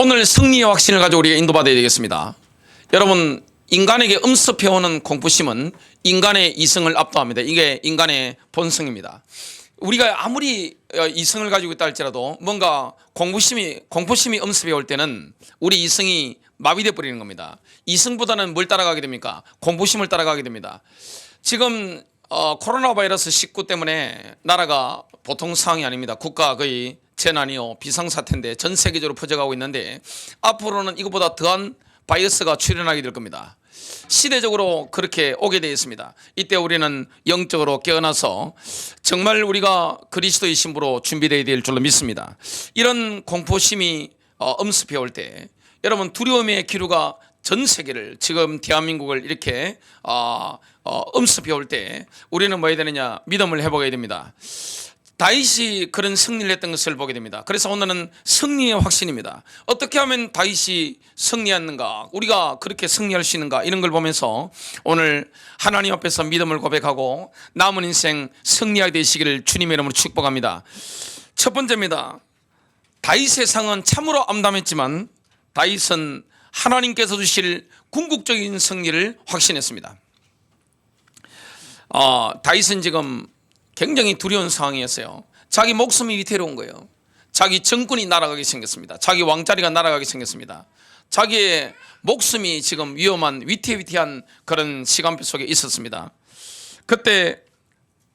오늘 승리의 확신을 가지고 우리가 인도받아야 되겠습니다. 여러분, 인간에게 엄습해오는 공포심은 인간의 이성을 압도합니다. 이게 인간의 본성입니다. 우리가 아무리 이성을 가지고 있다 할지라도 뭔가 공포심이 엄습해 올 때는 우리 이성이 마비돼 버리는 겁니다. 이성보다는 뭘 따라가게 됩니까? 공포심을 따라가게 됩니다. 지금 코로나 바이러스 19 때문에 나라가 보통 상황이 아닙니다. 국가 거의 재난이요 비상사태인데 전 세계적으로 퍼져가고 있는데 앞으로는 이것보다 더한 바이러스가 출현하게 될 겁니다. 시대적으로 그렇게 오게 되어 있습니다. 이때 우리는 영적으로 깨어나서 정말 우리가 그리스도의 신부로 준비되어야 될 줄로 믿습니다. 이런 공포심이 엄습해 올 때 여러분, 두려움의 기류가 전 세계를, 지금 대한민국을 이렇게 엄습해 올 때 우리는 뭐 해야 되느냐? 믿음을 회복해야 됩니다. 다윗이 그런 승리를 했던 것을 보게 됩니다. 그래서 오늘은 승리의 확신입니다. 어떻게 하면 다윗이 승리했는가, 우리가 그렇게 승리할 수 있는가, 이런 걸 보면서 오늘 하나님 앞에서 믿음을 고백하고 남은 인생 승리하게 되시기를 주님의 이름으로 축복합니다. 첫 번째입니다. 다윗의 상은 참으로 암담했지만 다윗은 하나님께서 주실 궁극적인 승리를 확신했습니다. 다윗은 지금 굉장히 두려운 상황이었어요. 자기 목숨이 위태로운 거예요. 자기 정권이 날아가게 생겼습니다. 자기 왕자리가 날아가게 생겼습니다. 자기의 목숨이 지금 위험한 위태위태한 그런 시간표 속에 있었습니다. 그때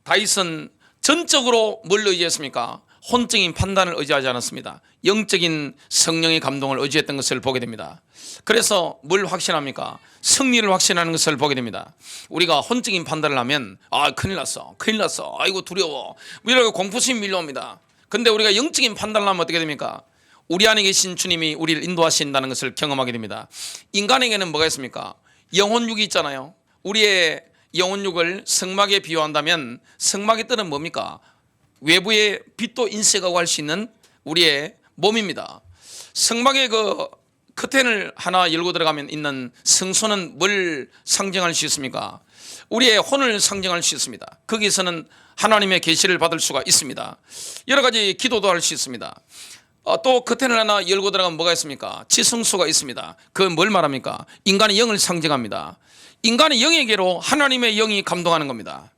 다윗은 전적으로 뭘 의지했습니까? 혼적인 판단을 의지하지 않았습니다. 영적인 성령의 감동을 의지했던 것을 보게 됩니다. 그래서 뭘 확신합니까? 승리를 확신하는 것을 보게 됩니다. 우리가 혼적인 판단을 하면 큰일 났어, 아이고 두려워, 이렇게 공포심이 밀려옵니다. 근데 우리가 영적인 판단을 하면 어떻게 됩니까? 우리 안에 계신 주님이 우리를 인도하신다는 것을 경험하게 됩니다. 인간에게는 뭐가 있습니까? 영혼육이 있잖아요. 우리의 영혼육을 성막에 비유한다면 성막의 뜻은 뭡니까? 외부의 빛도 인색하고 할 수 있는 우리의 몸입니다. 성막의 그 커튼을 하나 열고 들어가면 있는 성소는 뭘 상징할 수 있습니까? 우리의 혼을 상징할 수 있습니다. 거기서는 하나님의 계시를 받을 수가 있습니다. 여러 가지 기도도 할 수 있습니다. 또 커튼을 하나 열고 들어가면 뭐가 있습니까? 지성소가 있습니다. 그건 뭘 말합니까? 인간의 영을 상징합니다. 인간의 영에게로 하나님의 영이 감동하는 겁니다.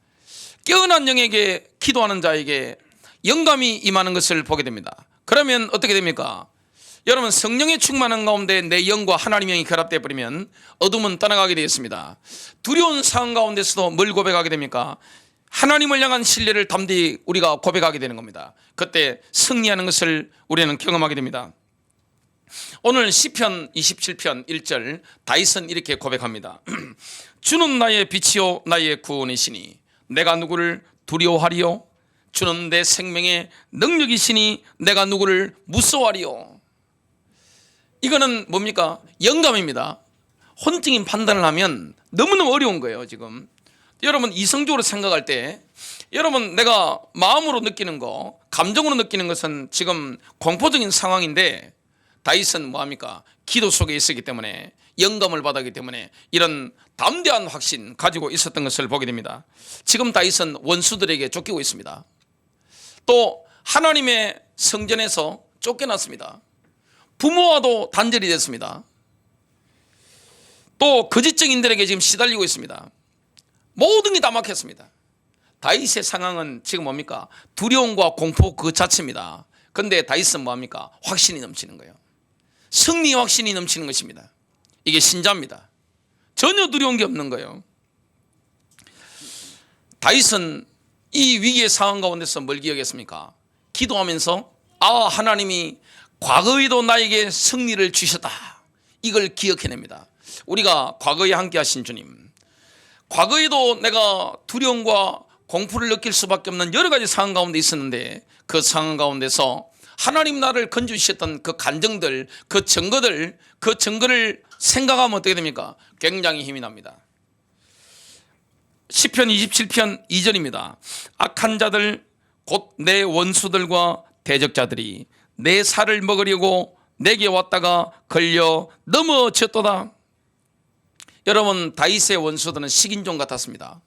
깨어난 영에게, 기도하는 자에게 영감이 임하는 것을 보게 됩니다. 그러면 어떻게 됩니까? 여러분, 성령의 충만한 가운데 내 영과 하나님의 영이 결합되어 버리면 어둠은 떠나가게 되었습니다. 두려운 상황 가운데서도 뭘 고백하게 됩니까? 하나님을 향한 신뢰를 담대히 우리가 고백하게 되는 겁니다. 그때 승리하는 것을 우리는 경험하게 됩니다. 오늘 시편 27편 1절 다윗은 이렇게 고백합니다. 주는 나의 빛이요 나의 구원이시니 내가 누구를 두려워하리요? 주는 내 생명의 능력이시니 내가 누구를 무서워하리요? 이거는 뭡니까? 영감입니다. 혼적인 판단을 하면 너무너무 어려운 거예요. 지금 여러분, 이성적으로 생각할 때 여러분, 내가 마음으로 느끼는 거, 감정으로 느끼는 것은 지금 공포적인 상황인데 다윗은 뭐합니까? 기도 속에 있었기 때문에, 영감을 받았기 때문에 이런 담대한 확신 가지고 있었던 것을 보게 됩니다. 지금 다윗은 원수들에게 쫓기고 있습니다. 또 하나님의 성전에서 쫓겨났습니다. 부모와도 단절이 됐습니다. 또 거짓 증인들에게 지금 시달리고 있습니다. 모든 게 다 막혔습니다. 다윗의 상황은 지금 뭡니까? 두려움과 공포 그 자체입니다. 그런데 다윗은 뭐합니까? 확신이 넘치는 거예요. 승리 확신이 넘치는 것입니다. 이게 신자입니다. 전혀 두려운 게 없는 거예요. 다윗은 이 위기의 상황 가운데서 뭘 기억했습니까? 기도하면서 하나님이 과거에도 나에게 승리를 주셨다, 이걸 기억해냅니다. 우리가 과거에 함께 하신 주님, 과거에도 내가 두려움과 공포를 느낄 수밖에 없는 여러 가지 상황 가운데 있었는데 그 상황 가운데서 하나님 나를 건져주셨던 그 간정들, 그 증거를 생각하면 어떻게 됩니까? 굉장히 힘이 납니다. 시편 27편 2절입니다. 악한 자들 곧 내 원수들과 대적자들이 내 살을 먹으려고 내게 왔다가 걸려 넘어졌도다. 여러분, 다윗의 원수들은 식인종 같았습니다.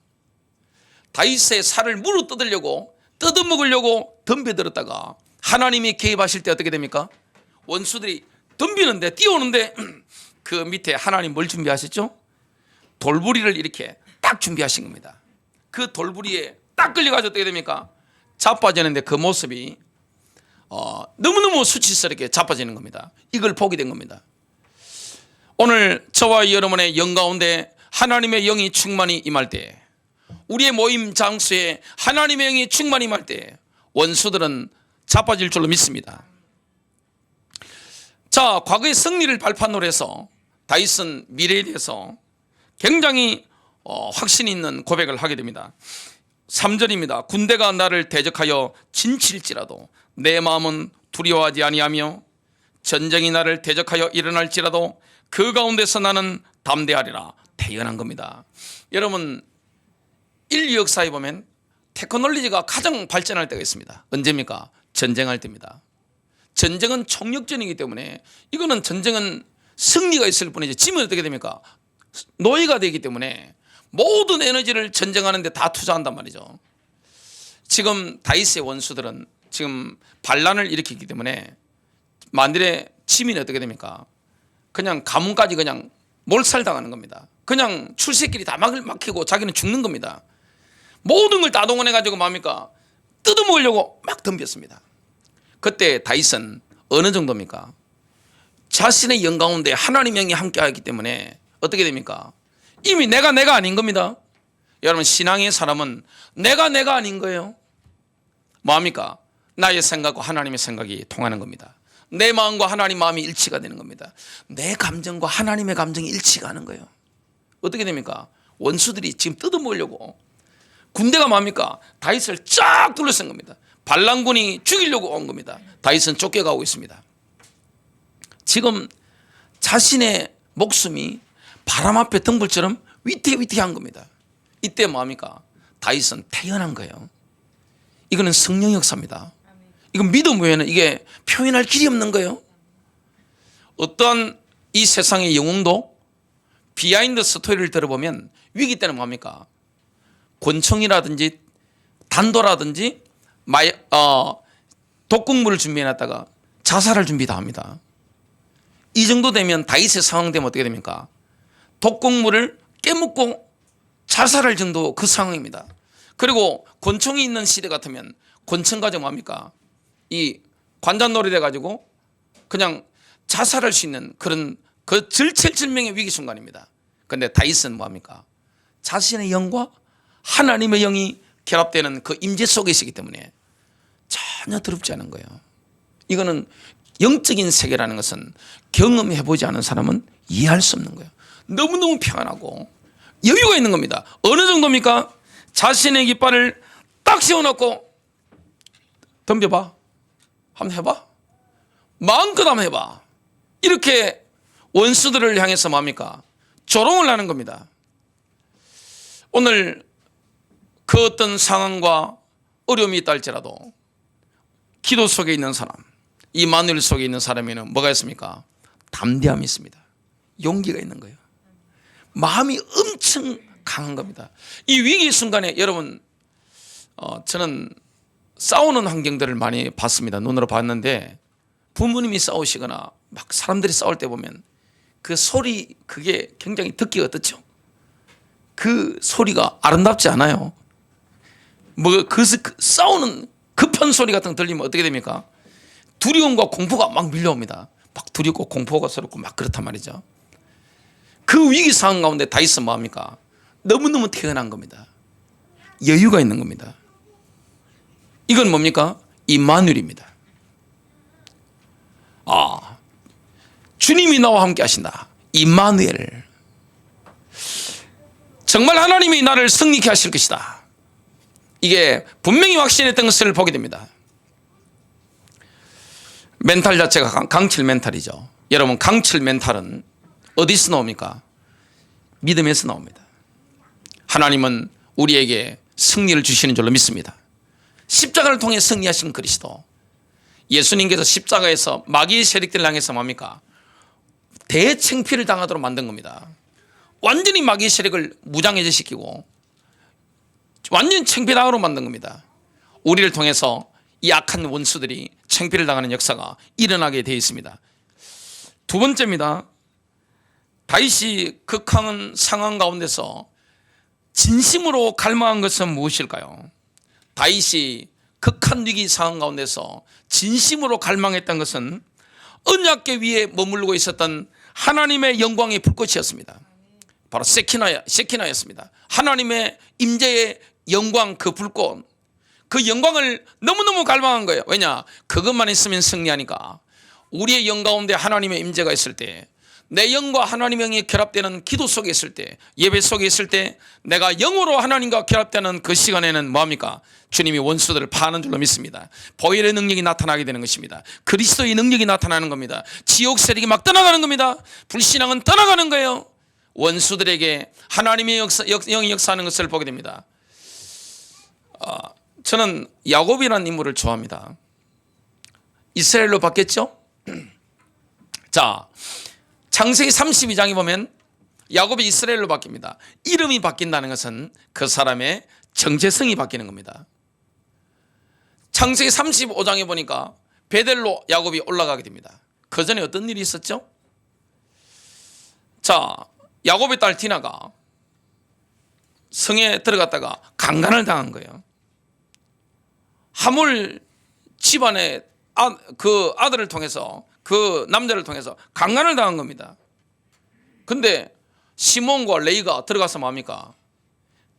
다윗의 살을 물어 뜯어먹으려고 덤벼들었다가 하나님이 개입하실 때 어떻게 됩니까? 원수들이 덤비는데 뛰어오는데 그 밑에 하나님 뭘 준비하셨죠? 돌부리를 이렇게 딱 준비하신 겁니다. 그 돌부리에 딱 끌려가서 어떻게 됩니까? 자빠지는데 그 모습이 너무너무 수치스럽게 자빠지는 겁니다. 이걸 보게 된 겁니다. 오늘 저와 여러분의 영 가운데 하나님의 영이 충만히 임할 때, 우리의 모임 장소에 하나님의 영이 충만히 임할 때 원수들은 자빠질 줄로 믿습니다. 자, 과거의 승리를 발판으로 해서 다윗은 미래에 대해서 굉장히 확신 있는 고백을 하게 됩니다. 3절입니다. 군대가 나를 대적하여 진칠지라도 내 마음은 두려워하지 아니하며 전쟁이 나를 대적하여 일어날지라도 그 가운데서 나는 담대하리라. 태어난 겁니다. 여러분, 인류 역사에 보면 테크놀로지가 가장 발전할 때가 있습니다. 언제입니까? 전쟁할 때입니다. 전쟁은 총력전이기 때문에 이거는 전쟁은 승리가 있을 뿐이지 지면 어떻게 됩니까? 노예가 되기 때문에 모든 에너지를 전쟁하는 데 다 투자한단 말이죠. 지금 다윗의 원수들은 지금 반란을 일으키기 때문에 만일에 치면 어떻게 됩니까? 그냥 가문까지 그냥 몰살당하는 겁니다. 그냥 출세길이 다 막히고 자기는 죽는 겁니다. 모든 걸 다 동원해가지고 뭡니까? 뜯어먹으려고 막 덤볐습니다. 그때 다윗은 어느 정도입니까? 자신의 영 가운데 하나님의 영이 함께하기 때문에 어떻게 됩니까? 이미 내가 아닌 겁니다. 여러분, 신앙의 사람은 내가 아닌 거예요. 뭐합니까? 나의 생각과 하나님의 생각이 통하는 겁니다. 내 마음과 하나님 마음이 일치가 되는 겁니다. 내 감정과 하나님의 감정이 일치가 하는 거예요. 어떻게 됩니까? 원수들이 지금 뜯어먹으려고 군대가 뭡니까? 다윗을 쫙 둘러싼 겁니다. 반란군이 죽이려고 온 겁니다. 다윗은 쫓겨가고 있습니다. 지금 자신의 목숨이 바람 앞에 덩굴처럼 위태위태한 겁니다. 이때 뭐합니까? 다윗은 태어난 거예요. 이거는 성령 역사입니다. 이건 믿음 외에는 이게 표현할 길이 없는 거예요. 어떠한 이 세상의 영웅도 비하인드 스토리를 들어보면 위기 때는 뭐합니까? 권총이라든지 단도라든지 독극물을 준비해놨다가 자살할 준비 다 합니다. 이 정도 되면 다윗의 상황 되면 어떻게 됩니까? 독극물을 깨묻고 자살할 정도 그 상황입니다. 그리고 권총이 있는 시대 같으면 권총 가지고 뭡니까? 이 관잔놀이 돼가지고 그냥 자살할 수 있는 그런 그 절체절명의 위기 순간입니다. 그런데 다윗은 뭐합니까? 자신의 영과 하나님의 영이 결합되는 그 임재 속에 있기 때문에 전혀 두렵지 않은 거예요. 이거는 영적인 세계라는 것은 경험해보지 않은 사람은 이해할 수 없는 거예요. 너무너무 평안하고 여유가 있는 겁니다. 어느 정도입니까? 자신의 깃발을 딱 세워놓고 덤벼봐. 한번 해봐. 마음껏 한번 해봐. 이렇게 원수들을 향해서 뭡니까? 조롱을 하는 겁니다. 오늘 그 어떤 상황과 어려움이 있다 할지라도 기도 속에 있는 사람, 이 마늘 속에 있는 사람에는 뭐가 있습니까? 담대함이 있습니다. 용기가 있는 거예요. 마음이 엄청 강한 겁니다. 이 위기 순간에 여러분, 저는 싸우는 환경들을 많이 봤습니다. 눈으로 봤는데 부모님이 싸우시거나 막 사람들이 싸울 때 보면 그 소리, 그게 굉장히 듣기가 어떻죠? 그 소리가 아름답지 않아요. 그 싸우는 급한 소리 같은 거 들리면 어떻게 됩니까? 두려움과 공포가 막 밀려옵니다. 막 두렵고 공포가 스럽고 막 그렇단 말이죠. 그 위기 상황 가운데 다윗은 뭐합니까? 너무너무 태어난 겁니다. 여유가 있는 겁니다. 이건 뭡니까? 임마누엘입니다. 주님이 나와 함께 하신다. 임마누엘. 정말 하나님이 나를 승리케 하실 것이다. 이게 분명히 확신했던 것을 보게 됩니다. 멘탈 자체가 강칠 멘탈이죠. 여러분, 강칠 멘탈은 어디서 나옵니까? 믿음에서 나옵니다. 하나님은 우리에게 승리를 주시는 줄로 믿습니다. 십자가를 통해 승리하신 그리스도, 예수님께서 십자가에서 마귀의 세력들을 향해서 뭡니까? 대창피를 당하도록 만든 겁니다. 완전히 마귀의 세력을 무장해제시키고 완전히 창피당하도록 만든 겁니다. 우리를 통해서 이 악한 원수들이 창피를 당하는 역사가 일어나게 되어 있습니다. 두 번째입니다. 다윗이 극한 상황 가운데서 진심으로 갈망한 것은 무엇일까요? 다윗이 극한 위기 상황 가운데서 진심으로 갈망했던 것은 언약궤 위에 머물고 있었던 하나님의 영광의 불꽃이었습니다. 바로 세키나였습니다. 하나님의 임재의 영광, 그 불꽃, 그 영광을 너무너무 갈망한 거예요. 왜냐? 그것만 있으면 승리하니까. 우리의 영 가운데 하나님의 임재가 있을 때, 내 영과 하나님의 영이 결합되는 기도 속에 있을 때, 예배 속에 있을 때, 내가 영으로 하나님과 결합되는 그 시간에는 뭐합니까? 주님이 원수들을 파하는 줄로 믿습니다. 보혈의 능력이 나타나게 되는 것입니다. 그리스도의 능력이 나타나는 겁니다. 지옥 세력이 막 떠나가는 겁니다. 불신앙은 떠나가는 거예요. 원수들에게 하나님의 영이 역사하는 것을 보게 됩니다. 저는 야곱이라는 인물을 좋아합니다. 이스라엘로 바뀌었죠? 자, 창세기 32장에 보면 야곱이 이스라엘로 바뀝니다. 이름이 바뀐다는 것은 그 사람의 정체성이 바뀌는 겁니다. 창세기 35장에 보니까 베델로 야곱이 올라가게 됩니다. 그 전에 어떤 일이 있었죠? 자, 야곱의 딸 디나가 성에 들어갔다가 강간을 당한 거예요. 하물 집안의 그 아들을 통해서, 그 남자를 통해서 강간을 당한 겁니다. 근데 시몬과 레이가 들어가서 뭡니까?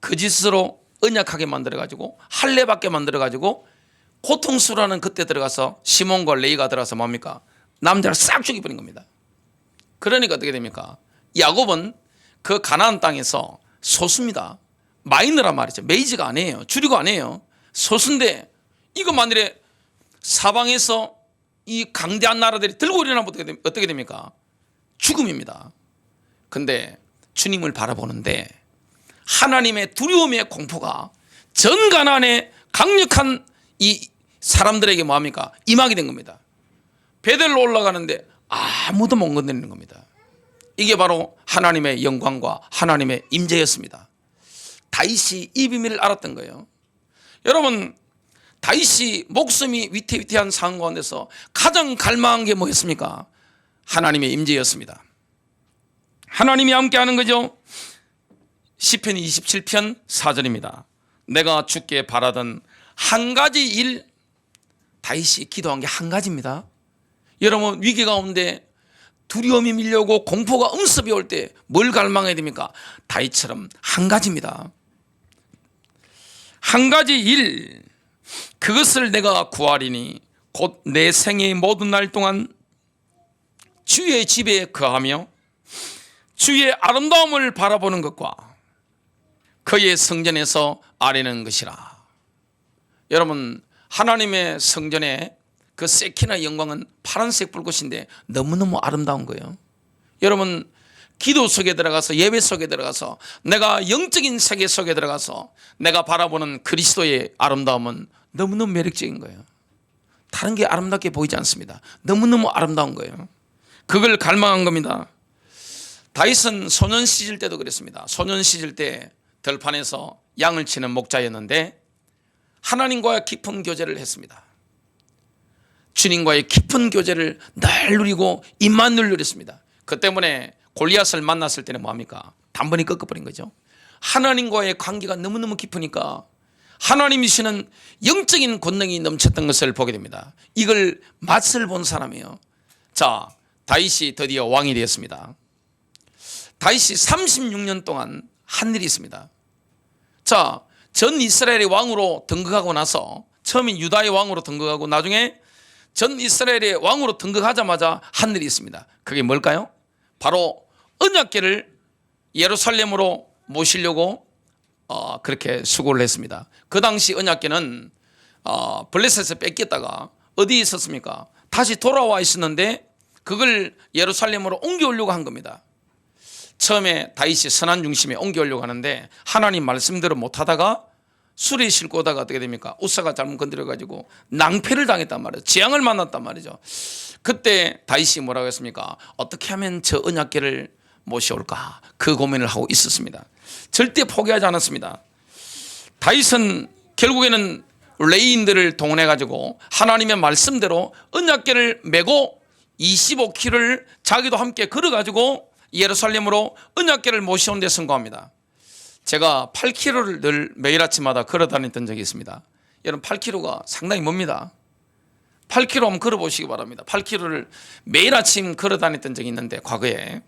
그 짓으로 언약하게 만들어가지고 할례받게 만들어가지고 고통스러워하는 그때 들어가서 시몬과 레이가 들어가서 뭡니까? 남자를 싹 죽여버린 겁니다. 그러니까 어떻게 됩니까? 야곱은 그 가나안 땅에서 소수입니다. 마이너란 말이죠. 메이지가 아니에요. 주류가 아니에요. 소수인데 이거 만일에 사방에서 이 강대한 나라들이 들고 일어나면 어떻게 됩니까? 죽음입니다. 근데 주님을 바라보는데 하나님의 두려움의 공포가 전 가나안의 강력한 이 사람들에게 뭐합니까? 임하게 된 겁니다. 베델로 올라가는데 아무도 못 건드리는 겁니다. 이게 바로 하나님의 영광과 하나님의 임재였습니다. 다윗이 이 비밀을 알았던 거예요. 여러분, 다윗이 목숨이 위태위태한 상황 가운데서 가장 갈망한 게 뭐였습니까? 하나님의 임재였습니다. 하나님이 함께하는 거죠. 시편 27편 4절입니다. 내가 주께 바라던 한 가지 일, 다윗이 기도한 게 한 가지입니다. 여러분, 위기 가운데 두려움이 밀려오고 공포가 음습이 올 때 뭘 갈망해야 됩니까? 다윗처럼 한 가지입니다. 한 가지 일, 그것을 내가 구하리니 곧 내 생의 모든 날 동안 주의 집에 거하며 주의 아름다움을 바라보는 것과 그의 성전에서 아뢰는 것이라. 여러분, 하나님의 성전에 그 세키나 영광은 파란색 불꽃인데 너무너무 아름다운 거예요. 여러분, 기도 속에 들어가서, 예배 속에 들어가서, 내가 영적인 세계 속에 들어가서 내가 바라보는 그리스도의 아름다움은 너무너무 매력적인 거예요. 다른 게 아름답게 보이지 않습니다. 너무너무 아름다운 거예요. 그걸 갈망한 겁니다. 다윗은 소년 시절 때도 그랬습니다. 소년 시절 때 들판에서 양을 치는 목자였는데 하나님과의 깊은 교제를 했습니다. 주님과의 깊은 교제를 늘 누리고 입만 늘 누렸습니다. 그 때문에 골리앗을 만났을 때는 뭐합니까? 단번에 꺾어버린 거죠. 하나님과의 관계가 너무너무 깊으니까 하나님이 주시는 영적인 권능이 넘쳤던 것을 보게 됩니다. 이걸 맛을 본 사람이에요. 자, 다윗이 드디어 왕이 되었습니다. 다윗이 36년 동안 한 일이 있습니다. 자, 전 이스라엘의 왕으로 등극하고 나서 처음엔 유다의 왕으로 등극하고 나중에 전 이스라엘의 왕으로 등극하자마자 한 일이 있습니다. 그게 뭘까요? 바로 언약궤를 예루살렘으로 모시려고 그렇게 수고를 했습니다. 그 당시 언약궤는 블레셋에서 뺏겼다가 어디에 있었습니까? 다시 돌아와 있었는데 그걸 예루살렘으로 옮겨오려고 한 겁니다. 처음에 다윗이 선한 중심에 옮겨오려고 하는데 하나님 말씀대로 못하다가 술에 싣고 오다가 어떻게 됩니까? 우사가 잘못 건드려가지고 낭패를 당했단 말이에요. 재앙을 만났단 말이죠. 그때 다윗이 뭐라고 했습니까? 어떻게 하면 저 언약궤를 모셔올까? 그 고민을 하고 있었습니다. 절대 포기하지 않았습니다. 다윗은 결국에는 레위인들을 동원해가지고 하나님의 말씀대로 언약궤를 메고 25km를 자기도 함께 걸어가지고 예루살렘으로 언약궤를 모셔온 데 성공합니다. 제가 8km를 늘 매일 아침마다 걸어 다녔던 적이 있습니다. 여러분 8km가 상당히 멉니다. 8km 한번 걸어보시기 바랍니다. 8km를 매일 아침 걸어 다녔던 적이 있는데 과거에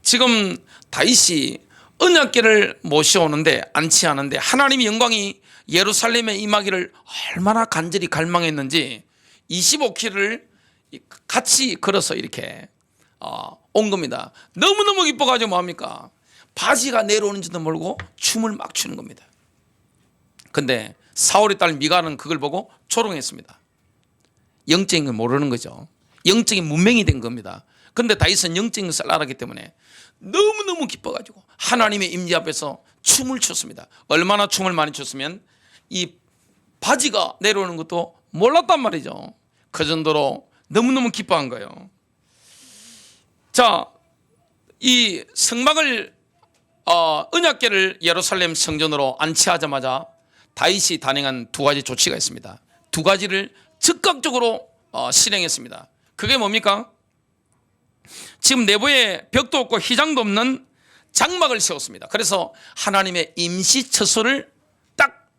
지금 다윗이 언약궤를 모셔오는데 안치하는데 하나님의 영광이 예루살렘에 임하기를 얼마나 간절히 갈망했는지 25km를 같이 걸어서 이렇게 온 겁니다. 너무너무 기뻐가지고 뭐합니까? 바지가 내려오는지도 모르고 춤을 막 추는 겁니다. 근데 사울의 딸 미가는 그걸 보고 조롱했습니다. 영적인 걸 모르는 거죠. 영적인 문맹이 된 겁니다. 근데 다윗은 영적인 것을 알았기 때문에 너무너무 기뻐가지고 하나님의 임재 앞에서 춤을 췄습니다. 얼마나 춤을 많이 췄으면 이 바지가 내려오는 것도 몰랐단 말이죠. 그 정도로 너무너무 기뻐한 거예요. 자, 이 성막을 언약궤를 예루살렘 성전으로 안치하자마자 다윗이 단행한 두 가지 조치가 있습니다. 두 가지를 즉각적으로 실행했습니다. 그게 뭡니까? 지금 내부에 벽도 없고 휘장도 없는 장막을 세웠습니다. 그래서 하나님의 임시처소를 딱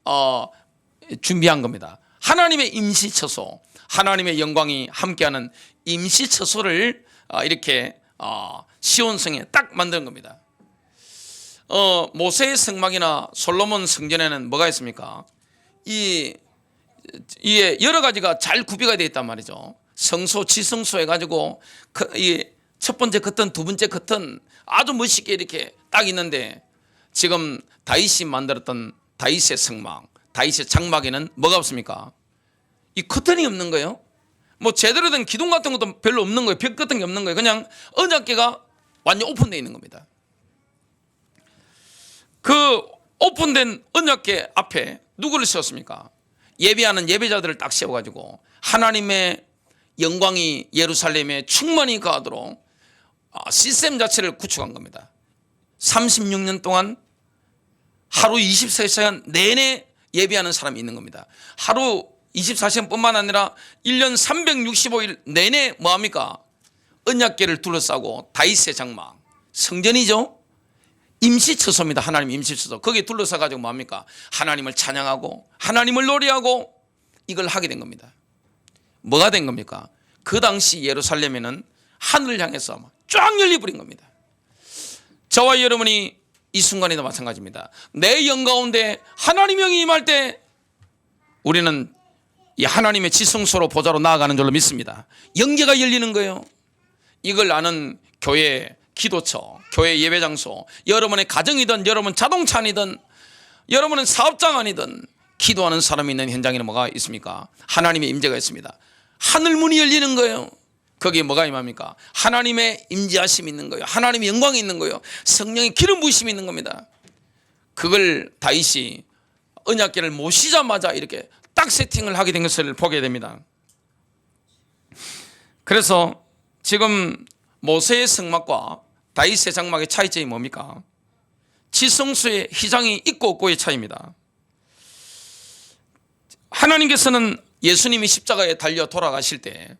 준비한 겁니다. 하나님의 임시처소, 하나님의 영광이 함께하는 임시처소를 이렇게 시온성에 딱 만든 겁니다. 모세의 성막이나 솔로몬 성전에는 뭐가 있습니까? 이게 여러 가지가 잘 구비가 되어 있단 말이죠. 성소, 지성소 해가지고 이 첫 번째 커튼, 두 번째 커튼 아주 멋있게 이렇게 딱 있는데 지금 다윗이 만들었던 다윗의 성막, 다윗의 장막에는 뭐가 없습니까? 이 커튼이 없는 거예요. 뭐 제대로 된 기둥 같은 것도 별로 없는 거예요. 벽 같은 게 없는 거예요. 그냥 언약궤가 완전 오픈되어 있는 겁니다. 그 오픈된 언약궤 앞에 누구를 세웠습니까? 예배하는 예배자들을 딱 세워가지고 하나님의 영광이 예루살렘에 충만히 가도록 시스템 자체를 구축한 겁니다. 36년 동안 하루 24시간 내내 예배하는 사람이 있는 겁니다. 하루 24시간뿐만 아니라 1년 365일 내내 뭐합니까? 언약궤를 둘러싸고 다윗의 장막, 성전이죠. 임시처소입니다. 하나님 임시처소. 거기에 둘러싸가지고 뭐합니까? 하나님을 찬양하고 하나님을 노래하고 이걸 하게 된 겁니다. 뭐가 된 겁니까? 그 당시 예루살렘에는 하늘을 향해서 쫙 열려버린 겁니다. 저와 여러분이 이 순간에도 마찬가지입니다. 내 영 가운데 하나님의 영이 임할 때 우리는 이 하나님의 지성소로 보좌로 나아가는 줄로 믿습니다. 영계가 열리는 거예요. 이걸 아는 교회 기도처, 교회 예배장소, 여러분의 가정이든 여러분 자동차 아니든 여러분은 사업장 아니든 기도하는 사람이 있는 현장에는 뭐가 있습니까? 하나님의 임재가 있습니다. 하늘문이 열리는 거예요. 거기에 뭐가 임합니까? 하나님의 임재하심이 있는 거예요. 하나님의 영광이 있는 거예요. 성령의 기름 부으심이 있는 겁니다. 그걸 다윗이 언약궤를 모시자마자 이렇게 딱 세팅을 하게 된 것을 보게 됩니다. 그래서 지금 모세의 성막과 다윗의 장막의 차이점이 뭡니까? 지성소의 휘장이 있고 없고의 차이입니다. 하나님께서는 예수님이 십자가에 달려 돌아가실 때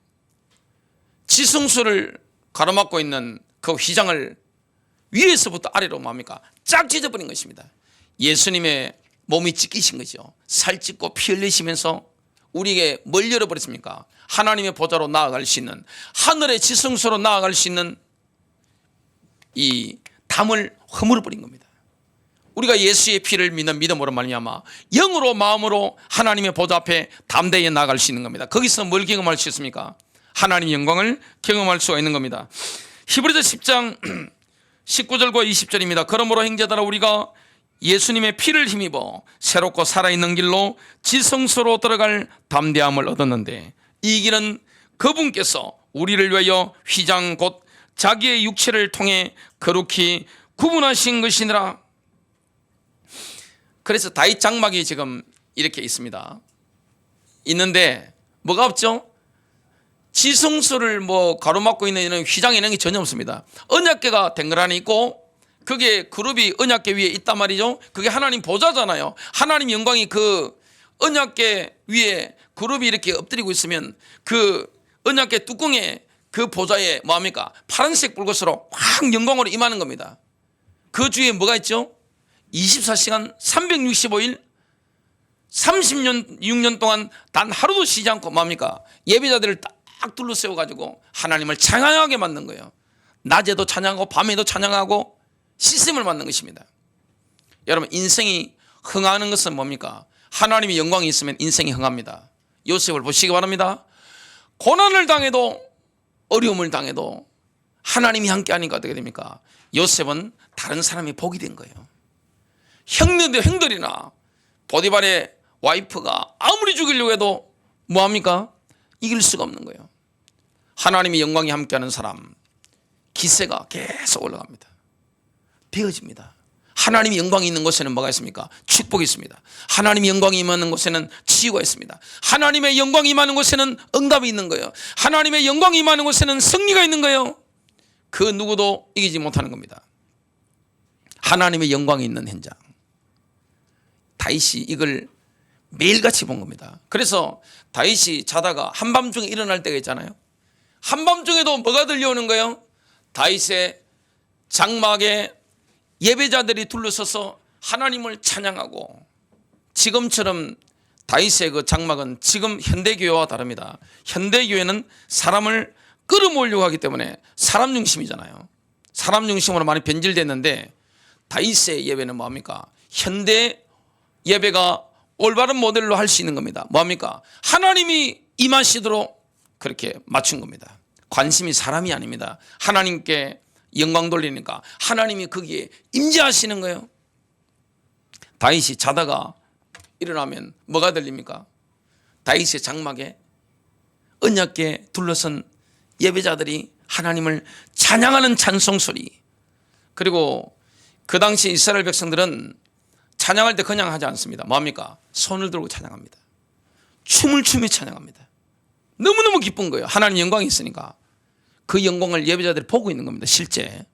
지성소를 가로막고 있는 그 휘장을 위에서부터 아래로 뭡니까? 쫙 찢어버린 것입니다. 예수님의 몸이 찢기신 거죠. 살 찢고 피 흘리시면서 우리에게 뭘 열어버렸습니까? 하나님의 보좌로 나아갈 수 있는, 하늘의 지성소로 나아갈 수 있는 이 담을 허물어버린 겁니다. 우리가 예수의 피를 믿는 믿음으로 말미암아 영으로 마음으로 하나님의 보좌 앞에 담대히 나아갈 수 있는 겁니다. 거기서 뭘 경험할 수 있습니까? 하나님의 영광을 경험할 수가 있는 겁니다. 히브리서 10장 19절과 20절입니다. 그러므로 형제들아 우리가 예수님의 피를 힘입어 새롭고 살아있는 길로 지성소로 들어갈 담대함을 얻었는데 이 길은 그분께서 우리를 위하여 휘장 곧 자기의 육체를 통해 거룩히 구분하신 것이니라. 그래서 다윗 장막이 지금 이렇게 있습니다. 있는데 뭐가 없죠? 지성소를 뭐 가로막고 있는 이런 휘장 이런 게 전혀 없습니다. 언약궤가 댕그라니 있고 그게 그룹이 언약궤 위에 있단 말이죠. 그게 하나님 보좌잖아요. 하나님 영광이 그 언약궤 위에 그룹이 이렇게 엎드리고 있으면 그 언약궤 뚜껑에 그 보좌에 뭐합니까? 파란색 불꽃으로 확 영광으로 임하는 겁니다. 그 주위에 뭐가 있죠? 24시간 365일 30년 6년 동안 단 하루도 쉬지 않고 뭐합니까? 예배자들을 딱 둘러세워 가지고 하나님을 찬양하게 만든 거예요. 낮에도 찬양하고 밤에도 찬양하고 시스템을 만든 것입니다. 여러분, 인생이 흥하는 것은 뭡니까? 하나님의 영광이 있으면 인생이 흥합니다. 요셉을 보시기 바랍니다. 고난을 당해도 어려움을 당해도 하나님이 함께 하니까 어떻게 됩니까? 요셉은 다른 사람이 복이 된 거예요. 형들이나 보디발의 와이프가 아무리 죽이려고 해도 뭐합니까? 이길 수가 없는 거예요. 하나님의 영광이 함께하는 사람, 기세가 계속 올라갑니다. 배어집니다. 하나님의 영광이 있는 곳에는 뭐가 있습니까? 축복이 있습니다. 하나님의 영광이 임하는 곳에는 치유가 있습니다. 하나님의 영광이 임하는 곳에는 응답이 있는 거예요. 하나님의 영광이 임하는 곳에는 승리가 있는 거예요. 그 누구도 이기지 못하는 겁니다. 하나님의 영광이 있는 현장. 다윗이 이걸 매일같이 본 겁니다. 그래서 다윗이 자다가 한밤중에 일어날 때가 있잖아요. 한밤중에도 뭐가 들려오는 거예요? 다윗의 장막에 예배자들이 둘러서서 하나님을 찬양하고, 지금처럼 다윗의 그 장막은 지금 현대교회와 다릅니다. 현대교회는 사람을 끌어모으려고 하기 때문에 사람 중심이잖아요. 사람 중심으로 많이 변질됐는데 다윗의 예배는 뭐합니까? 현대 예배가 올바른 모델로 할 수 있는 겁니다. 뭐합니까? 하나님이 임하시도록 그렇게 맞춘 겁니다. 관심이 사람이 아닙니다. 하나님께 영광 돌리니까 하나님이 거기에 임재하시는 거예요. 다윗이 자다가 일어나면 뭐가 들립니까? 다윗의 장막에 언약궤 둘러선 예배자들이 하나님을 찬양하는 찬송 소리. 그리고 그 당시 이스라엘 백성들은 찬양할 때 그냥 하지 않습니다. 뭐합니까? 손을 들고 찬양합니다. 춤을 추며 찬양합니다. 너무너무 기쁜 거예요. 하나님 영광이 있으니까. 그 영광을 예배자들이 보고 있는 겁니다. 실제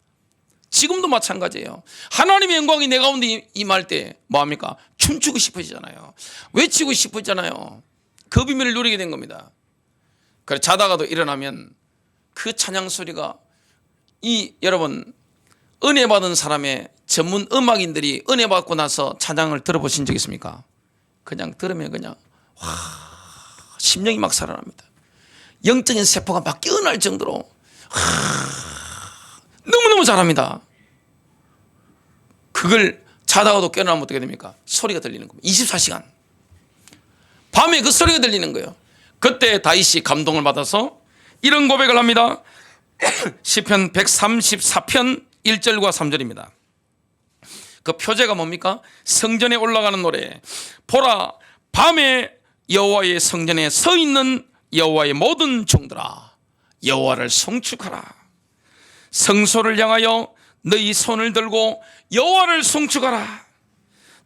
지금도 마찬가지예요. 하나님의 영광이 내 가운데 임할 때 뭐합니까? 춤추고 싶어지잖아요. 외치고 싶어지잖아요. 그 비밀을 누리게 된 겁니다. 그래, 자다가도 일어나면 그 찬양 소리가, 여러분, 은혜 받은 사람의 전문 음악인들이 은혜 받고 나서 찬양을 들어보신 적 있습니까? 그냥 들으면 그냥 심령이 막 살아납니다. 영적인 세포가 막 깨어날 정도로 너무너무 잘합니다. 그걸 자다가도 깨어나면 어떻게 됩니까? 소리가 들리는 겁니다. 24시간 밤에 그 소리가 들리는 거예요. 그때 다윗이 감동을 받아서 이런 고백을 합니다. 시편 134편 1절과 3절입니다. 그 표제가 뭡니까? 성전에 올라가는 노래. 보라, 밤에 여호와의 성전에 서 있는 여호와의 모든 종들아, 여호와를 송축하라. 성소를 향하여 너희 손을 들고 여호와를 송축하라.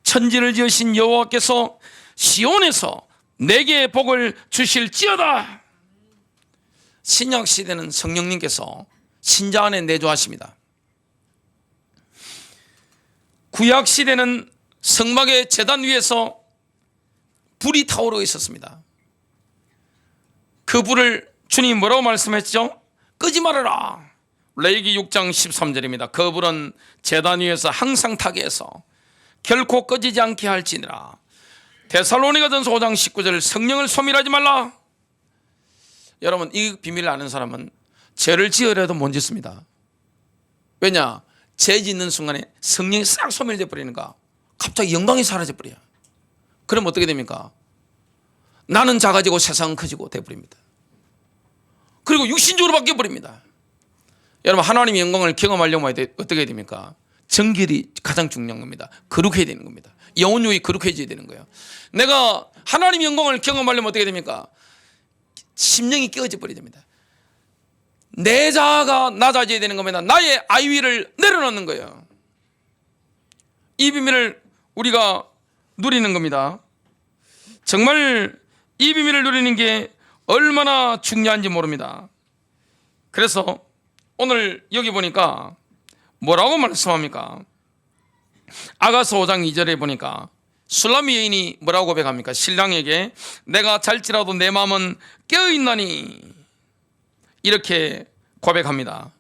천지를 지으신 여호와께서 시온에서 내게 복을 주실지어다. 신약 시대는 성령님께서 신자 안에 내주하십니다. 구약 시대는 성막의 제단 위에서 불이 타오르고 있었습니다. 그 불을 주님 뭐라고 말씀했죠? 끄지 말아라. 레위기 6장 13절입니다. 그 불은 제단 위에서 항상 타게 해서 결코 꺼지지 않게 할지니라. 데살로니가전서 5장 19절, 성령을 소멸하지 말라. 여러분, 이 비밀을 아는 사람은 죄를 지으려도 못 짓습니다. 왜냐? 죄 짓는 순간에 성령이 싹 소멸돼 버리니까 갑자기 영광이 사라져 버려요. 그럼 어떻게 됩니까? 나는 작아지고 세상은 커지고 돼버립니다. 그리고 육신적으로 바뀌어 버립니다. 여러분, 하나님의 영광을 경험하려면 어떻게 해야 됩니까? 정결이 가장 중요한 겁니다. 거룩해야 되는 겁니다. 영혼육이 거룩해져야 되는 거예요. 내가 하나님의 영광을 경험하려면 어떻게 됩니까? 심령이 깨어져 버려야 됩니다. 내 자아가 낮아져야 되는 겁니다. 나의 아이위를 내려놓는 거예요. 이 비밀을 우리가 누리는 겁니다. 정말 이 비밀을 누리는 게 얼마나 중요한지 모릅니다. 그래서 오늘 여기 보니까 뭐라고 말씀합니까? 아가서 5장 2절에 보니까 술람미 여인이 뭐라고 고백합니까? 신랑에게 내가 잘지라도 내 마음은 깨어있나니 이렇게 고백합니다.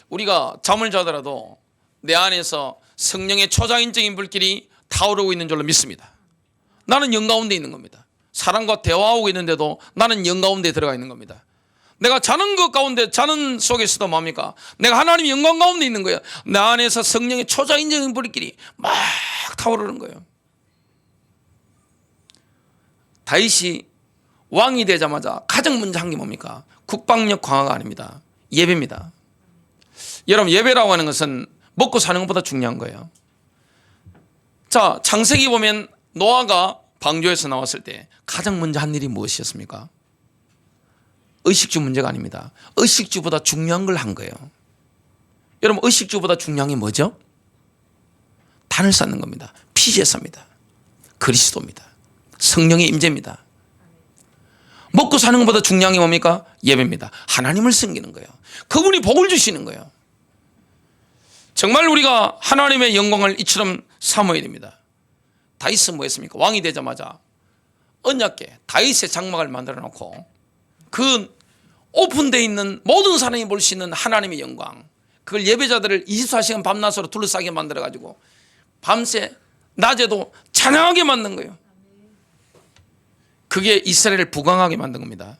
우리가 잠을 자더라도 내 안에서 성령의 초자연적인 불길이 타오르고 있는 줄로 믿습니다. 나는 영 가운데 있는 겁니다. 사람과 대화하고 있는데도 나는 영 가운데 들어가 있는 겁니다. 내가 자는 것 가운데, 자는 속에서도 뭡니까? 내가 하나님의 영광 가운데 있는 거예요. 내 안에서 성령의 초자연적인 불길이 막 타오르는 거예요. 다윗이 왕이 되자마자 가장 먼저 한 게 뭡니까? 국방력 강화가 아닙니다. 예배입니다. 여러분, 예배라고 하는 것은 먹고 사는 것보다 중요한 거예요. 자, 창세기 보면 노아가 방주에서 나왔을 때 가장 먼저 한 일이 무엇이었습니까? 의식주 문제가 아닙니다. 의식주보다 중요한 걸 한 거예요. 여러분, 의식주보다 중요한 게 뭐죠? 단을 쌓는 겁니다. 피제사입니다. 그리스도입니다. 성령의 임재입니다. 먹고 사는 것보다 중요한 게 뭡니까? 예배입니다. 하나님을 섬기는 거예요. 그분이 복을 주시는 거예요. 정말 우리가 하나님의 영광을 이처럼 삼아야 됩니다. 다윗은 뭐 했습니까? 왕이 되자마자 언약궤 다윗의 장막을 만들어 놓고 그 오픈되어 있는 모든 사람이 볼 수 있는 하나님의 영광, 그걸 예배자들을 24시간 밤낮으로 둘러싸게 만들어 가지고 밤새 낮에도 찬양하게 만든 거예요. 그게 이스라엘을 부강하게 만든 겁니다.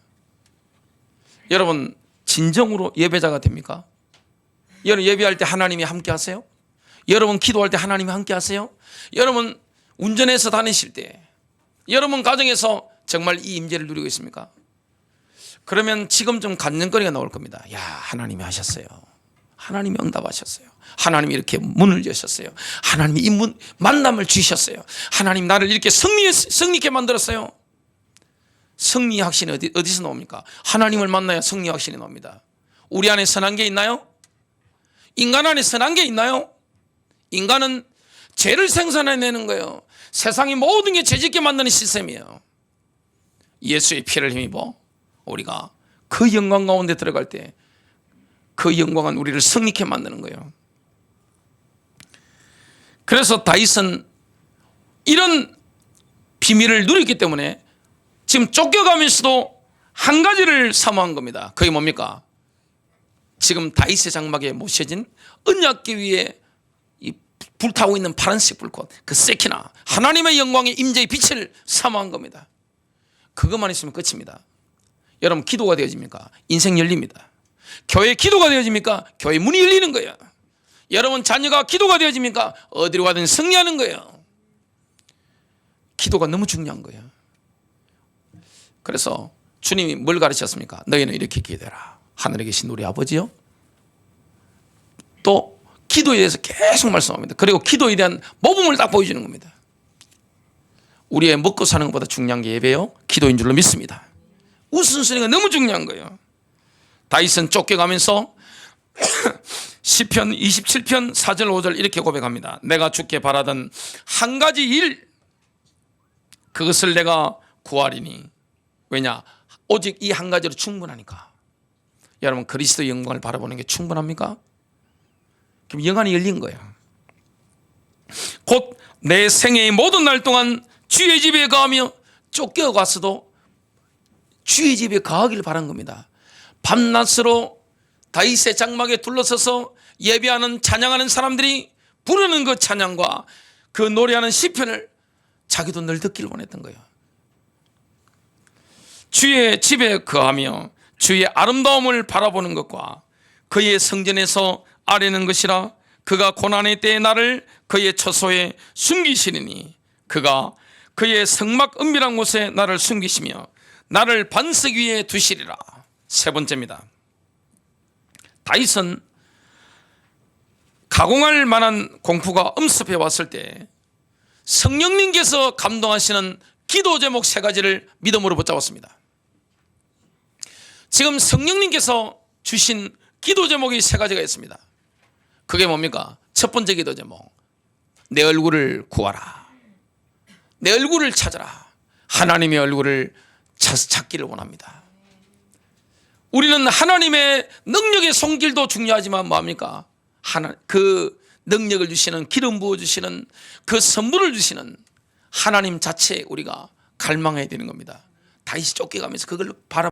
여러분, 진정으로 예배자가 됩니까? 여러분, 예배할 때 하나님이 함께 하세요? 여러분, 기도할 때 하나님이 함께 하세요? 여러분, 운전해서 다니실 때, 여러분 가정에서 정말 이 임재를 누리고 있습니까? 그러면 지금 좀 간증거리가 나올 겁니다. 야, 하나님이 하셨어요. 하나님이 응답하셨어요. 하나님이 이렇게 문을 여셨어요. 하나님이 이 만남을 주셨어요. 하나님 나를 이렇게 승리케 만들었어요. 승리 확신이 어디서 나옵니까? 하나님을 만나야 승리 확신이 나옵니다. 우리 안에 선한 게 있나요? 인간 안에 선한 게 있나요? 인간은 죄를 생산해내는 거예요. 세상의 모든 게 죄짓게 만드는 시스템이에요. 예수의 피를 힘입어 우리가 그 영광 가운데 들어갈 때 그 영광은 우리를 승리케 만드는 거예요. 그래서 다윗은 이런 비밀을 누렸기 때문에 지금 쫓겨가면서도 한 가지를 사모한 겁니다. 그게 뭡니까? 지금 다윗의 장막에 모셔진 언약궤 위에 이 불타고 있는 파란색 불꽃, 그 세키나 하나님의 영광의 임재의 빛을 사모한 겁니다. 그것만 있으면 끝입니다. 여러분, 기도가 되어집니까? 인생 열립니다. 교회 기도가 되어집니까? 교회 문이 열리는 거예요. 여러분, 자녀가 기도가 되어집니까? 어디로 가든 승리하는 거예요. 기도가 너무 중요한 거예요. 그래서 주님이 뭘 가르쳤습니까? 너희는 이렇게 기도해라. 하늘에 계신 우리 아버지요. 또 기도에 대해서 계속 말씀합니다. 그리고 기도에 대한 모범을 딱 보여주는 겁니다. 우리의 먹고 사는 것보다 중요한 게 예배요, 기도인 줄로 믿습니다. 우선순위가 너무 중요한 거예요. 다윗은 쫓겨가면서 시편 27편 4절 5절 이렇게 고백합니다. 내가 주께 바라던 한 가지 일, 그것을 내가 구하리니. 왜냐? 오직 이 한 가지로 충분하니까. 여러분, 그리스도 영광을 바라보는 게 충분합니까? 그럼 영안이 열린 거예요. 곧 내 생애의 모든 날 동안 주의 집에 거하며, 쫓겨가서도 주의 집에 거하기를 바란 겁니다. 밤낮으로 다윗의 장막에 둘러서서 예배하는, 찬양하는 사람들이 부르는 그 찬양과 그 노래하는 시편을 자기도 늘 듣기를 원했던 거예요. 주의 집에 거하며 주의 아름다움을 바라보는 것과 그의 성전에서 아뢰는 것이라. 그가 고난의 때에 나를 그의 처소에 숨기시리니 그가 그의 성막 은밀한 곳에 나를 숨기시며 나를 반석 위에 두시리라. 세 번째입니다. 다윗은 가공할 만한 공포가 엄습해 왔을 때 성령님께서 감동하시는 기도 제목 세 가지를 믿음으로 붙잡았습니다. 지금 성령님께서 주신 기도 제목이 세 가지가 있습니다. 그게 뭡니까? 첫 번째 기도 제목, 내 얼굴을 구하라. 내 얼굴을 찾아라. 하나님의 얼굴을 찾기를 원합니다. 우리는 하나님의 능력의 손길도 중요하지만 뭡니까? 그 능력을 주시는, 기름 부어주시는, 그 선물을 주시는 하나님 자체에 우리가 갈망해야 되는 겁니다. 다윗이 쫓겨가면서 그걸 바라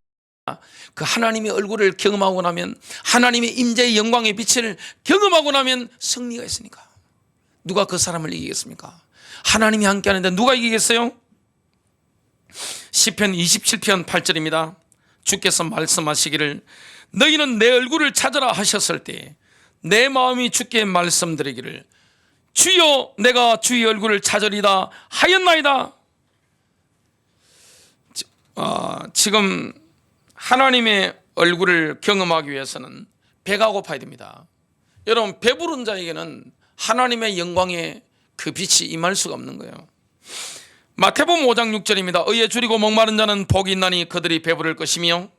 그 하나님의 얼굴을 경험하고 나면, 하나님의 임재의 영광의 빛을 경험하고 나면 승리가 있으니까. 누가 그 사람을 이기겠습니까? 하나님이 함께 하는데 누가 이기겠어요? 시편 27편 8절입니다. 주께서 말씀하시기를 너희는 내 얼굴을 찾으라 하셨을 때 내 마음이 주께 말씀드리기를 주여 내가 주의 얼굴을 찾으리다 하였나이다. 지금 하나님의 얼굴을 경험하기 위해서는 배가 고파야 됩니다. 여러분, 배부른 자에게는 하나님의 영광의 그 빛이 임할 수가 없는 거예요. 마태복음 5장 6절입니다. 의에 줄이고 목마른 자는 복이 있나니 그들이 배부를 것이며.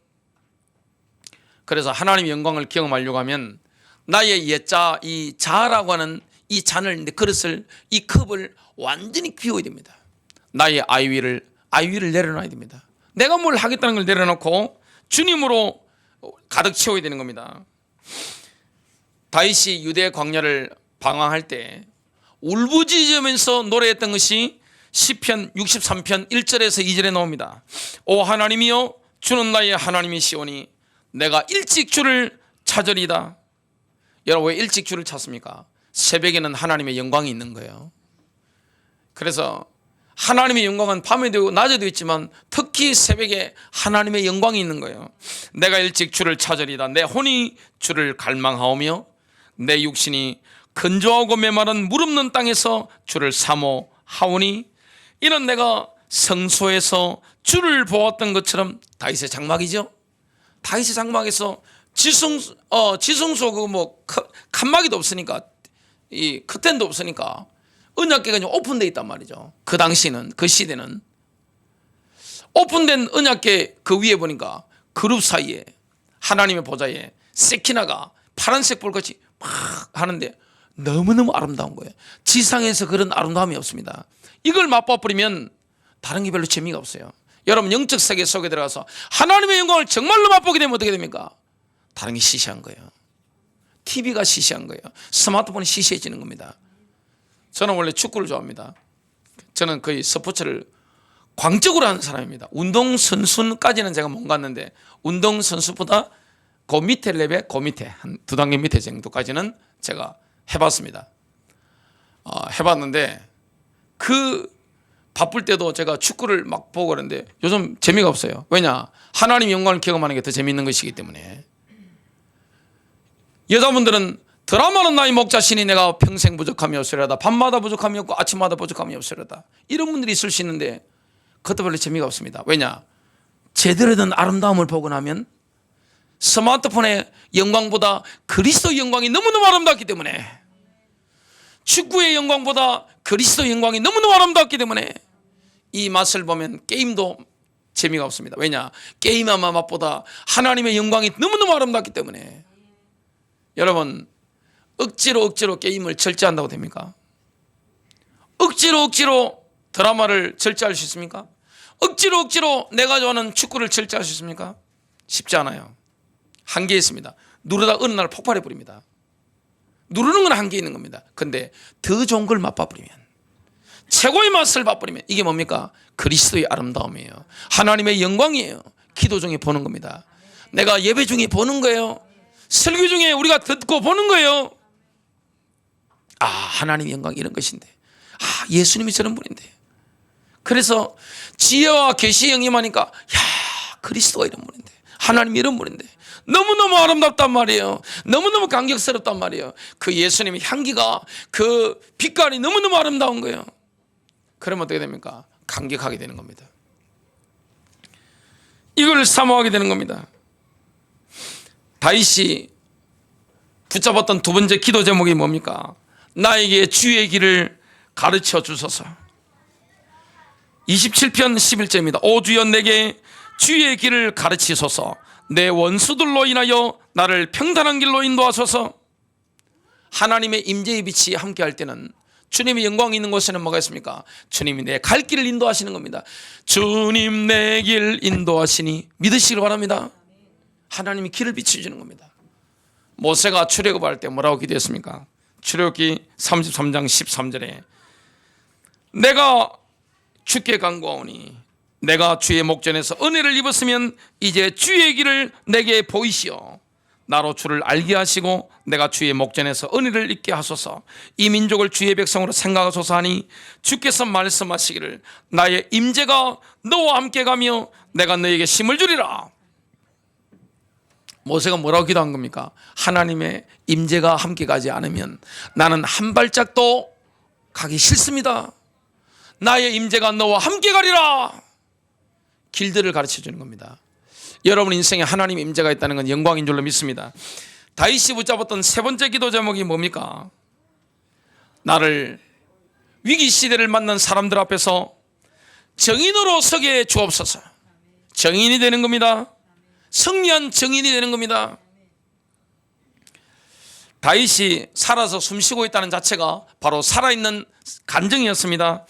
그래서 하나님의 영광을 경험하려고 하면 나의 옛자, 이 자라고 하는 이 잔을, 그릇을, 이 컵을 완전히 비워야 됩니다. 나의 아이위를 내려놔야 됩니다. 내가 뭘 하겠다는 걸 내려놓고 주님으로 가득 채워야 되는 겁니다. 다윗이 유대 광야를 방황할 때 울부짖으면서 노래했던 것이 시편 63편 1절에서 2절에 나옵니다. 오 하나님이여 주는 나의 하나님이시오니 내가 일찍 주를 찾으리다. 여러분, 왜 일찍 주를 찾습니까? 새벽에는 하나님의 영광이 있는 거예요. 그래서 하나님의 영광은 밤에도 있고 낮에도 있지만 특히 새벽에 하나님의 영광이 있는 거예요. 내가 일찍 주를 찾으리다. 내 혼이 주를 갈망하오며 내 육신이 건조하고 메마른 물 없는 땅에서 주를 사모하오니 이는 내가 성소에서 주를 보았던 것처럼. 다윗의 장막이죠. 다윗의 장막에서 지성소 칸막이도 없으니까, 이 커튼도 없으니까 언약궤가 오픈되어 있단 말이죠. 그 당시는, 그 시대는 오픈된 언약궤 그 위에 보니까 그룹 사이에 하나님의 보좌에 세키나가 파란색 불같이 막 하는데 너무너무 아름다운 거예요. 지상에서 그런 아름다움이 없습니다. 이걸 맛봐버리면 다른 게 별로 재미가 없어요. 여러분, 영적 세계 속에 들어가서 하나님의 영광을 정말로 맛보게 되면 어떻게 됩니까? 다른 게 시시한 거예요. TV가 시시한 거예요. 스마트폰이 시시해지는 겁니다. 저는 원래 축구를 좋아합니다. 저는 거의 스포츠를 광적으로 하는 사람입니다. 운동선수까지는 제가 못 갔는데 운동선수보다 그 밑에 레벨, 그 밑에 한 두 단계 밑에 정도까지는 제가 해봤습니다. 해봤는데 그 바쁠 때도 제가 축구를 막 보고 그러는데 요즘 재미가 없어요. 왜냐? 하나님의 영광을 경험하는 게 더 재미있는 것이기 때문에. 여자분들은 드라마는 나의 목자신이 내가 평생 부족함이 없으려다. 밤마다 부족함이 없고 아침마다 부족함이 없으려다. 이런 분들이 있을 수 있는데 그것도 별로 재미가 없습니다. 왜냐? 제대로 된 아름다움을 보고 나면 스마트폰의 영광보다 그리스도의 영광이 너무너무 아름답기 때문에, 축구의 영광보다 그리스도의 영광이 너무너무 아름답기 때문에 이 맛을 보면 게임도 재미가 없습니다. 왜냐? 게임의 맛보다 하나님의 영광이 너무너무 아름답기 때문에. 여러분, 억지로 게임을 절제한다고 됩니까? 억지로 드라마를 절제할 수 있습니까? 억지로 내가 좋아하는 축구를 절제할 수 있습니까? 쉽지 않아요. 한계 있습니다. 누르다 어느 날 폭발해 버립니다. 누르는 건 한계 있는 겁니다. 근데 더 좋은 걸 맛봐버리면, 최고의 맛을 맛버리면 이게 뭡니까? 그리스도의 아름다움이에요. 하나님의 영광이에요. 기도 중에 보는 겁니다. 내가 예배 중에 보는 거예요. 설교 중에 우리가 듣고 보는 거예요. 아, 하나님의 영광이 이런 것인데, 아, 예수님이 저런 분인데. 그래서 지혜와 계시의 영임하니까, 야, 그리스도가 이런 분인데, 하나님이 이런 분인데 너무너무 아름답단 말이에요. 너무너무 감격스럽단 말이에요. 그 예수님의 향기가, 그 빛깔이 너무너무 아름다운 거예요. 그러면 어떻게 됩니까? 감격하게 되는 겁니다. 이걸 사모하게 되는 겁니다. 다윗이 붙잡았던 두 번째 기도 제목이 뭡니까? 나에게 주의 길을 가르쳐 주소서. 27편 11절입니다. 오 주여 내게 주의 길을 가르치소서. 내 원수들로 인하여 나를 평탄한 길로 인도하소서. 하나님의 임재의 빛이 함께할 때는, 주님의 영광이 있는 곳에는 뭐가 있습니까? 주님이 내 갈 길을 인도하시는 겁니다. 주님 내 길 인도하시니 믿으시길 바랍니다. 하나님이 길을 비춰주는 겁니다. 모세가 출애굽할 때 뭐라고 기도했습니까? 출애굽기 33장 13절에 내가 주께 간구하오니 내가 주의 목전에서 은혜를 입었으면 이제 주의 길을 내게 보이시오. 나로 주를 알게 하시고 내가 주의 목전에서 은혜를 입게 하소서. 이 민족을 주의 백성으로 생각하소서 하니 주께서 말씀하시기를 나의 임재가 너와 함께 가며 내가 너에게 힘을 주리라. 모세가 뭐라고 기도한 겁니까? 하나님의 임재가 함께 가지 않으면 나는 한 발짝도 가기 싫습니다. 나의 임재가 너와 함께 가리라. 길들을 가르쳐 주는 겁니다. 여러분 인생에 하나님의 임재가 있다는 건 영광인 줄로 믿습니다. 다윗이 붙잡았던 세 번째 기도 제목이 뭡니까? 나를 위기 시대를 만난 사람들 앞에서 정인으로 서게 주옵소서. 정인이 되는 겁니다. 승리한 정인이 되는 겁니다. 다윗이 살아서 숨쉬고 있다는 자체가 바로 살아있는 간증이었습니다.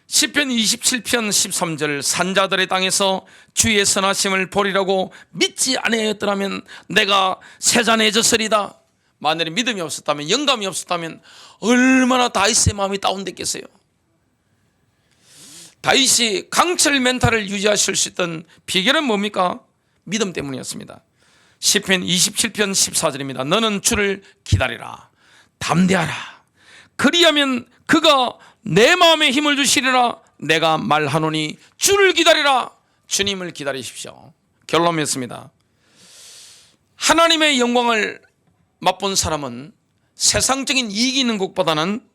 시편 27편 13절 산자들의 땅에서 주의 선하심을 보리라고 믿지 아니하였더라면 내가 세잔해졌으리다. 만일에 믿음이 없었다면, 영감이 없었다면 얼마나 다윗의 마음이 다운됐겠어요. 다윗이 강철 멘탈을 유지하실 수 있던 비결은 뭡니까? 믿음 때문이었습니다. 시편 27편 14절입니다. 너는 주를 기다리라. 담대하라. 그리하면 그가 내 마음에 힘을 주시리라. 내가 말하노니 주를 기다리라. 주님을 기다리십시오. 결론 맺습니다. 하나님의 영광을 맛본 사람은 세상적인 이익이 있는 것보다는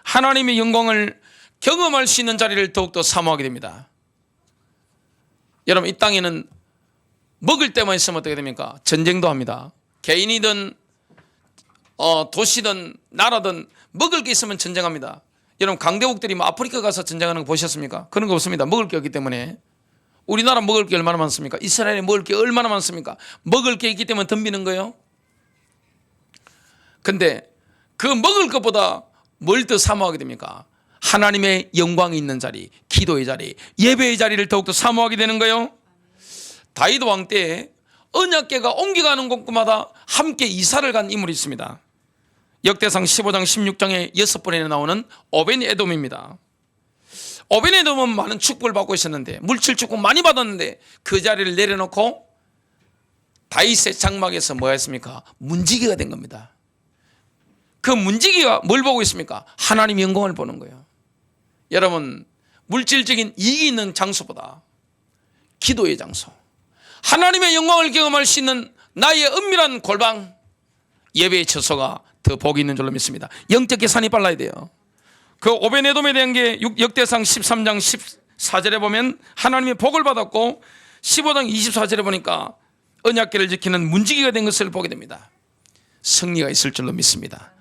하나님의 영광을 경험할 수 있는 자리를 더욱더 사모하게 됩니다. 여러분, 이 땅에는 먹을 때만 있으면 어떻게 됩니까? 전쟁도 합니다. 개인이든 도시든 나라든 먹을 게 있으면 전쟁합니다. 여러분, 강대국들이 뭐 아프리카 가서 전쟁하는 거 보셨습니까? 그런 거 없습니다. 먹을 게 없기 때문에. 우리나라 먹을 게 얼마나 많습니까? 이스라엘에 먹을 게 얼마나 많습니까? 먹을 게 있기 때문에 덤비는 거예요. 근데 그 먹을 것보다 뭘 더 사모하게 됩니까? 하나님의 영광이 있는 자리, 기도의 자리, 예배의 자리를 더욱더 사모하게 되는 거예요. 다윗 왕 때 언약궤가 옮겨가는 곳마다 함께 이사를 간 인물이 있습니다. 역대상 15장 16장에 6번에 나오는 오벤에돔입니다. 오벤에돔은 많은 축복을 받고 있었는데, 물질 축복 많이 받았는데 그 자리를 내려놓고 다윗의 장막에서 뭐 했습니까? 문지기가 된 겁니다. 그 문지기가 뭘 보고 있습니까? 하나님의 영광을 보는 거예요. 여러분, 물질적인 이익이 있는 장소보다 기도의 장소, 하나님의 영광을 경험할 수 있는 나의 은밀한 골방, 예배의 처소가 더 복이 있는 줄로 믿습니다. 영적 계산이 빨라야 돼요. 그 오벤에돔에 대한 게 역대상 13장 14절에 보면 하나님의 복을 받았고, 15장 24절에 보니까 언약궤를 지키는 문지기가 된 것을 보게 됩니다. 승리가 있을 줄로 믿습니다.